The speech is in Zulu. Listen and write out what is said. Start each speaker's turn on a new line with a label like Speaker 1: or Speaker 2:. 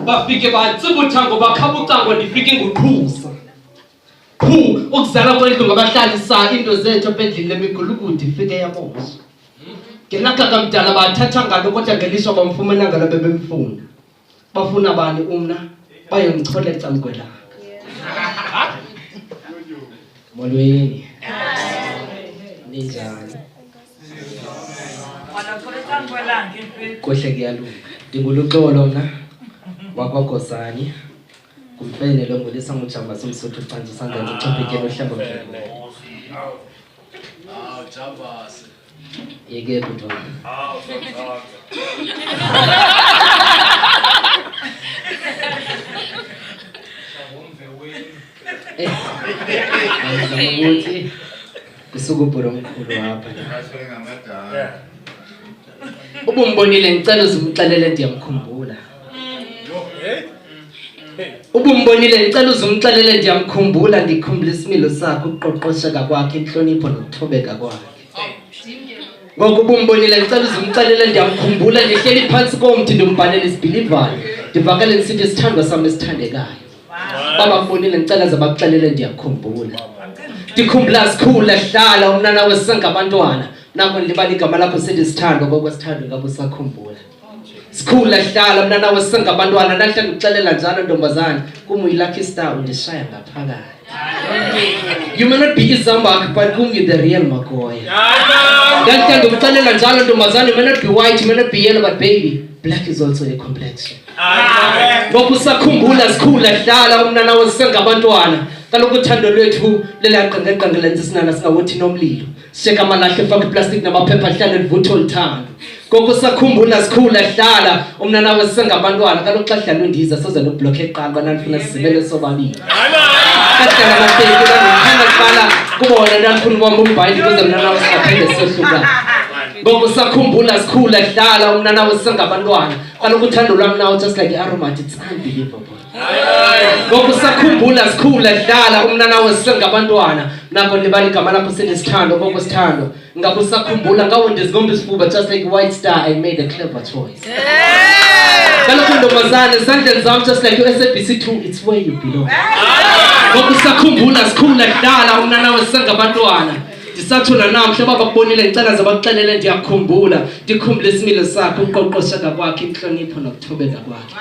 Speaker 1: bafike batsibuthango bakhabucango ndifike nguqhusa ukuzala kwendlu ngabahlalisa into zethu apendlini lemigulukudu ifike yabosha ngelakha kamdala bathatha ngalo kodwa ngelishwa bamfumana ngalo bebemfuna bafuna bani umna bayomcholetha mgwelaka molweni ninjani kohle kuyalunga ndinguluxolo mna wakwagozani kumfene lo ngolisa ngujamba somsuthu ucanza isandla ndichopekele uhlamba mdlalo
Speaker 2: jambas
Speaker 1: yeke butwa ukuthi kusukubhura omkhulu apha ubumbonile ngicela uzumxelele ndiyamkhumbula ubumbonile ngicela uzumxelele ndiyamkhumbula ndikhumbula isimilo sakhe ukuqoqosheka kwakhe inhlonipho nokuthobeka kwakhe ngoku ubumbonile ngicela uzumxelele ndiyamkhumbula ndihleli phansi komthi ndombhanele isibhilivane ndivakale ndisithi isithandwa sami esithandekayo baba mbonile ngicela zabakuxelele ndiyakhumbula ndikhumbula sikhula hlala umnana wesengabantwana nako ndibala igama lakho sithi sithando ngokwesithando ngabe usakhumbula sikhula hlala umnana wesengabantwana nahle ngikuxelela njalo ntombazana kumuyi-lucky star undishaya ngaphakathi you may not be izambak but kumi the real magoya ngahle ngikuxelela njalo ntombazana you may not be white you may not be yellow but baby black is also a complexion ngoku usakhumbula sikhula hlala umnana wesengabantwana kaloku uthando lwethu lelaqengeqenge lenza isinana singawothi nomlilo sheka amalahle faka iplastic namaphepha ahlale livutho lithando ngoku usakhumbula sikhula hlala umnana wesengabantwana kaloku xa dlala undiza soze nokubhlokhe eqala bananifuna sizibele sobabili kahlala amafeki bandithanda kuqala kubona ndanifuna ubamba umbhayili kuze mnana wesingaphinde siyohlukana ngoku usakhumbula sikhula hlala umnana wesengabantwana kaloku uthando lwam now just like i-aromat it's unbelievable ngoku usakhumbula sikhula hlala umnana wesengabantwana nako libala igama lakho sinesithando ngoku sithando ngabe usakhumbula ngawo ndizigomba isifuba just like white star I made a clever choice kaloku ntombazane esandleni zam just like u-SABC2 it's where you belong ngoku usakhumbula sikhula hlala umnana wesengabantwana ndisatsho namhla babakubonile ngicela zabakuxelele ndiyakhumbula ndikhumbule isimilo sakhe ukuqoqosheka kwakhe inhlonipho nokuthobeka kwakhe